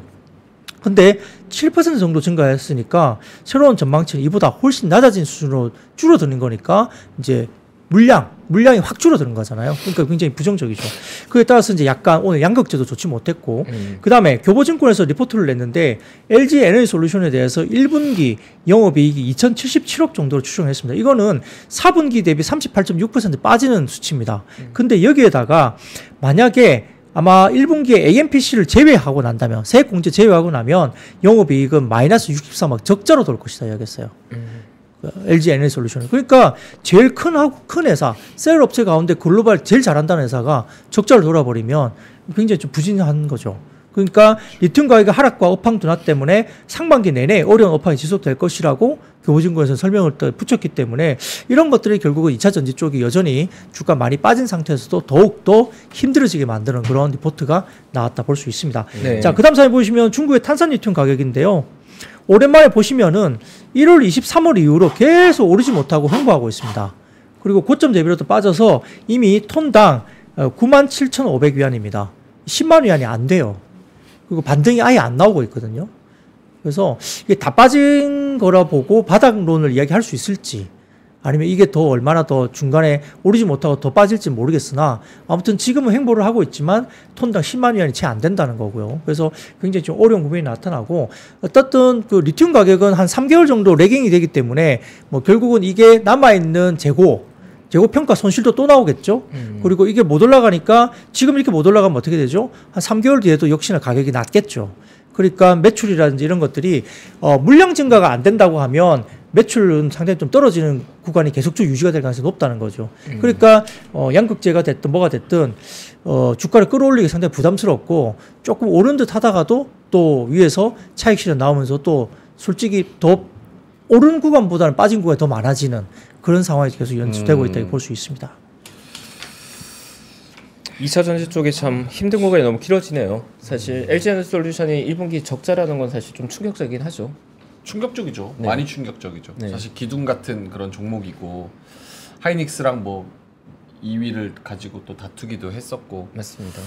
근데 7% 정도 증가했으니까 새로운 전망치는 이보다 훨씬 낮아진 수준으로 줄어드는 거니까 이제 물량이 확 줄어드는 거잖아요. 그러니까 굉장히 부정적이죠. 그에 따라서 이제 약간 오늘 양극재도 좋지 못했고, 그 다음에 교보증권에서 리포트를 냈는데 LG 에너지솔루션에 대해서 1분기 영업이익이 2,077억 정도로 추정했습니다. 이거는 4분기 대비 38.6% 빠지는 수치입니다. 근데 여기에다가 만약에 아마 1분기에 AMPC를 제외하고 난다면, 세액공제 제외하고 나면 영업이익은 마이너스 63억 적자로 돌 것이다 이야기했어요. LG 에너지솔루션. 그러니까 제일 큰 회사, 셀 업체 가운데 글로벌 제일 잘한다는 회사가 적자를 돌아버리면 굉장히 좀 부진한 거죠. 그러니까 리튬 가격의 하락과 업황 둔화 때문에 상반기 내내 어려운 업황이 지속될 것이라고 교보증권에서 설명을 또 붙였기 때문에 이런 것들이 결국은 2차 전지 쪽이 여전히 주가 많이 빠진 상태에서도 더욱더 힘들어지게 만드는 그런 리포트가 나왔다 볼 수 있습니다. 네. 자, 그 다음 사진 보시면 중국의 탄산 리튬 가격인데요. 오랜만에 보시면은 1월 23일 이후로 계속 오르지 못하고 횡보하고 있습니다. 그리고 고점 대비로도 빠져서 이미 톤당 97,500위안입니다. 10만 위안이 안 돼요. 그리고 반등이 아예 안 나오고 있거든요. 그래서 이게 다 빠진 거라 보고 바닥론을 이야기할 수 있을지, 아니면 이게 더 얼마나 더 중간에 오르지 못하고 더 빠질지 모르겠으나 아무튼 지금은 횡보를 하고 있지만 톤당 10만 위안이 채 안 된다는 거고요. 그래서 굉장히 좀 어려운 부분이 나타나고, 어떻든 그 리튬 가격은 한 3개월 정도 레깅이 되기 때문에 뭐 결국은 이게 남아있는 재고 평가 손실도 또 나오겠죠. 그리고 이게 못 올라가니까 지금 이렇게 못 올라가면 어떻게 되죠? 한 3개월 뒤에도 역시나 가격이 낮겠죠. 그러니까 매출이라든지 이런 것들이 물량 증가가 안 된다고 하면 매출은 상당히 좀 떨어지는 구간이 계속적으로 유지가 될 가능성이 높다는 거죠. 그러니까 양극재가 됐든 뭐가 됐든 주가를 끌어올리기 상당히 부담스럽고, 조금 오른 듯 하다가도 또 위에서 차익 실현 나오면서 또 솔직히 더 오른 구간보다는 빠진 구간이 더 많아지는 그런 상황이 계속 연출되고 있다고 볼 수 있습니다. 2차 전지 쪽이 참 힘든 구간이 너무 길어지네요. 사실 LG 에너지솔루션이 1분기 적자라는 건 사실 좀 충격적이긴 하죠. 충격적이죠. 네. 많이 충격적이죠. 네. 사실 기둥 같은 그런 종목이고 하이닉스랑 뭐 2위를 가지고 또 다투기도 했었고. 맞습니다.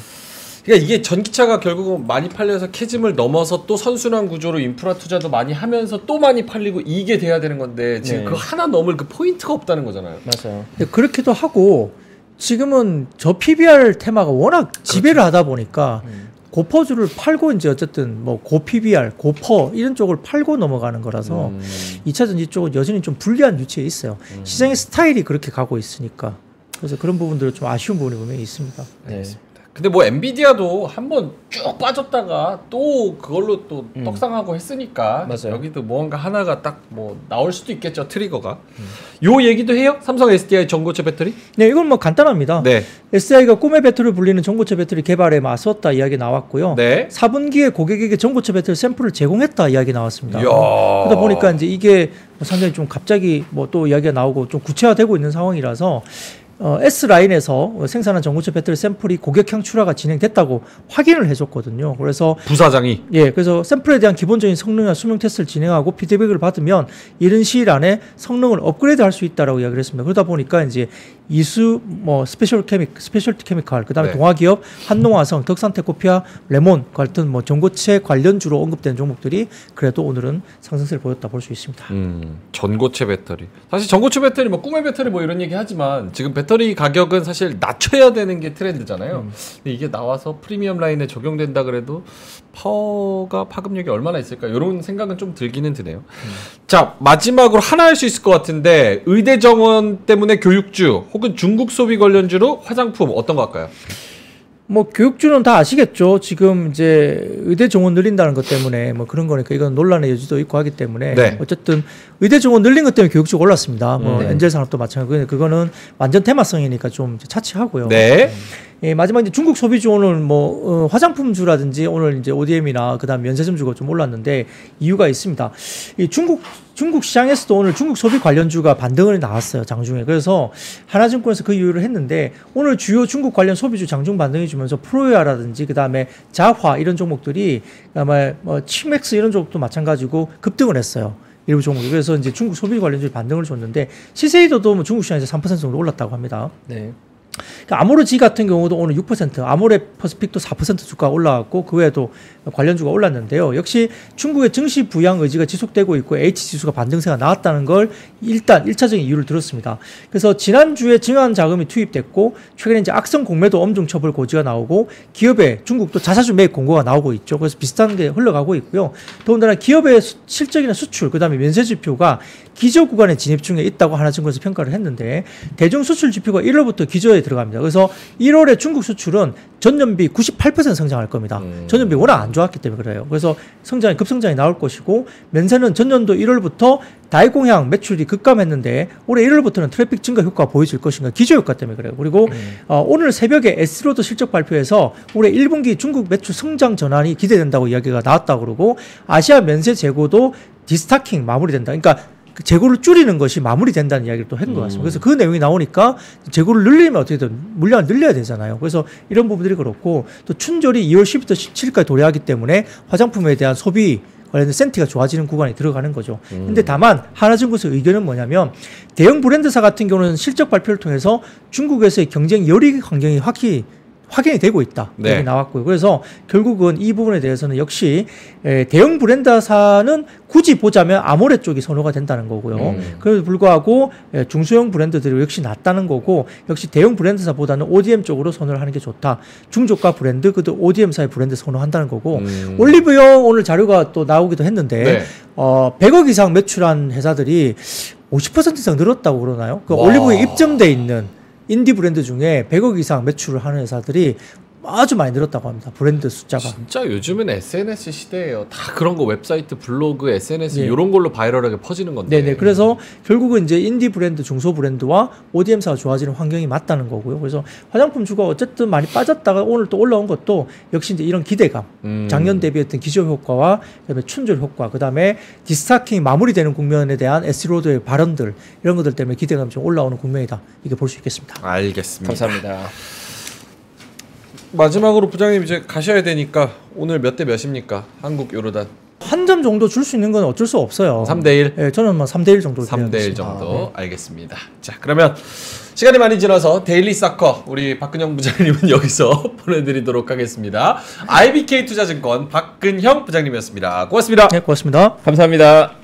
그러니까 이게 전기차가 결국은 많이 팔려서 캐즘을 넘어서 또 선순환 구조로 인프라 투자도 많이 하면서 또 많이 팔리고 이게 돼야 되는 건데 지금 네. 그 하나 넘을 그 포인트가 없다는 거잖아요. 맞아요. 그렇기도 하고, 지금은 저 PBR 테마가 워낙 지배를 하다 보니까 고퍼주를 팔고 이제 어쨌든 뭐 고PBR, 고퍼 이런 쪽을 팔고 넘어가는 거라서 2차 전지 쪽은 여전히 좀 불리한 위치에 있어요. 시장의 스타일이 그렇게 가고 있으니까. 그래서 그런 부분들은 좀 아쉬운 부분이 분명히 있습니다. 네. 근데 뭐 엔비디아도 한번 쭉 빠졌다가 또 그걸로 또 떡상하고 했으니까 맞아요. 여기도 뭔가 하나가 딱 뭐 나올 수도 있겠죠, 트리거가. 요 얘기도 해요? 삼성 SDI 전고체 배터리? 네, 이건 뭐 간단합니다. 네. SDI가 꿈의 배터리를 불리는 전고체 배터리 개발에 맞섰다 이야기 나왔고요. 네. 4분기에 고객에게 전고체 배터리 샘플을 제공했다 이야기 나왔습니다. 이야. 그러다 보니까 이제 이게 상당히 좀 갑자기 뭐 또 이야기가 나오고 좀 구체화되고 있는 상황이라서 S라인에서 생산한 전고체 배터리 샘플이 고객형 출하가 진행됐다고 확인을 해줬거든요. 그래서 부사장이 그래서 샘플에 대한 기본적인 성능이나 수명 테스트를 진행하고 피드백을 받으면 이른 시일 안에 성능을 업그레이드 할 수 있다라고 이야기를 했습니다. 그러다 보니까 이제 이수, 뭐 스페셜티 케미칼, 그다음에 네. 동화기업, 한농화성, 덕산테코피아, 레몬 같은 뭐 전고체 관련주로 언급된 종목들이 그래도 오늘은 상승세를 보였다 볼 수 있습니다. 전고체 배터리. 사실 전고체 배터리 뭐 꿈의 배터리 뭐 이런 얘기 하지만 지금 배터리 가격은 사실 낮춰야 되는 게 트렌드잖아요. 근데 이게 나와서 프리미엄 라인에 적용된다 그래도 파워가 파급력이 얼마나 있을까 이런 생각은 좀 들기는 드네요. 자, 마지막으로 하나 할 수 있을 것 같은데 의대 정원 때문에 교육주 혹은 중국 소비 관련주로 화장품 어떤 거 할까요? 뭐 교육주는 다 아시겠죠. 지금 이제 의대 정원 늘린다는 것 때문에 뭐 그런 거니까 이건 논란의 여지도 있고 하기 때문에 네. 어쨌든 의대 정원 늘린 것 때문에 교육주가 올랐습니다. 뭐 네. 엔젤 산업도 마찬가지고 그거는 완전 테마성이니까 좀 차치하고요. 네. 마지막 이제 중국 소비주 오늘 뭐 화장품주라든지 오늘 이제 ODM이나 그다음 면세점주가 좀 올랐는데 이유가 있습니다. 이 중국 시장에서도 오늘 중국 소비 관련주가 반등을 나왔어요, 장중에. 그래서 하나증권에서 그 이유를 했는데 오늘 주요 중국 관련 소비주 장중 반등해 주면서 프로야라든지 그다음에 자화 이런 종목들이 그다음에 뭐 치맥스 이런 종목도 마찬가지고 급등을 했어요. 일부 종목이. 그래서 이제 중국 소비 관련주에 반등을 줬는데 시세이도도 뭐 중국 시장에서 3% 정도 올랐다고 합니다. 네. 그러니까 아모르지 같은 경우도 오늘 6%, 아모레 퍼시픽도 4% 주가가 올라갔고 그 외에도 관련주가 올랐는데요. 역시 중국의 증시 부양 의지가 지속되고 있고 H지수가 반등세가 나왔다는 걸 일단 1차적인 이유를 들었습니다. 그래서 지난주에 증한 자금이 투입됐고 최근에 이제 악성 공매도 엄중 처벌 고지가 나오고 기업의 중국도 자사주 매입 공고가 나오고 있죠. 그래서 비슷한 게 흘러가고 있고요. 더군다나 기업의 실적이나 수출, 그다음에 면세 지표가 기저 구간에 진입 중에 있다고 하나증권에서 평가를 했는데 대중 수출 지표가 1월부터 기저에 들어갑니다. 그래서 1월에 중국 수출은 전년비 98% 성장할 겁니다. 전년비 워낙 안 좋았기 때문에 그래요. 그래서 급성장이 나올 것이고 면세는 전년도 1월부터 다이공향 매출이 급감했는데 올해 1월부터는 트래픽 증가 효과가 보여질 것인가 기저 효과 때문에 그래요. 그리고 오늘 새벽에 S로드 실적 발표에서 올해 1분기 중국 매출 성장 전환이 기대된다고 이야기가 나왔다고 그러고 아시아 면세 재고도 디스타킹 마무리된다. 그러니까 재고를 줄이는 것이 마무리된다는 이야기를 또 한 것 같습니다. 그래서 그 내용이 나오니까 재고를 늘리면 어떻게든 물량을 늘려야 되잖아요. 그래서 이런 부분들이 그렇고 또 춘절이 2월 10일부터 17일까지 도래하기 때문에 화장품에 대한 소비 관련된 센티가 좋아지는 구간에 들어가는 거죠. 근데 다만 하나증권에서 의견은 뭐냐면 대형 브랜드사 같은 경우는 실적 발표를 통해서 중국에서의 경쟁 열익 환경이 확인이 되고 있다. 네. 여기 나왔고요. 그래서 결국은 이 부분에 대해서는 역시 대형 브랜드사는 굳이 보자면 아모레 쪽이 선호가 된다는 거고요. 그래도 불구하고 중소형 브랜드들이 역시 낫다는 거고 역시 대형 브랜드사보다는 ODM 쪽으로 선호를 하는 게 좋다. 중저가 브랜드, 그도 ODM사의 브랜드 선호한다는 거고 올리브영 오늘 자료가 또 나오기도 했는데 네. 100억 이상 매출한 회사들이 50% 이상 늘었다고 그러나요? 그 올리브영에 입점돼 있는 인디 브랜드 중에 100억 이상 매출을 하는 회사들이 아주 많이 늘었다고 합니다. 브랜드 숫자가. 진짜 요즘은 SNS 시대예요. 다 그런 거 웹사이트, 블로그, SNS 네. 이런 걸로 바이럴하게 퍼지는 건데. 네네. 그래서 결국은 이제 인디 브랜드, 중소 브랜드와 ODM사가 좋아지는 환경이 맞다는 거고요. 그래서 화장품 주가 어쨌든 많이 빠졌다가 오늘 또 올라온 것도 역시 이제 이런 기대감, 작년 대비했던 기저 효과와 그다음에 춘절 효과, 그다음에 디스타킹 마무리되는 국면에 대한 에스로드의 발언들 이런 것들 때문에 기대감이 좀 올라오는 국면이다. 이게 볼 수 있겠습니다. 알겠습니다. 감사합니다. 마지막으로 부장님 이제 가셔야 되니까 오늘 몇 대 몇입니까? 한국 요르단. 한 점 정도 줄 수 있는 건 어쩔 수 없어요. 3대1? 네, 저는 뭐 3대1 정도. 3대1 정도. 알겠습니다. 자, 그러면 시간이 많이 지나서 데일리 사커 우리 박근형 부장님은 여기서 보내드리도록 하겠습니다. IBK 투자증권 박근형 부장님이었습니다. 고맙습니다. 네, 고맙습니다. 감사합니다.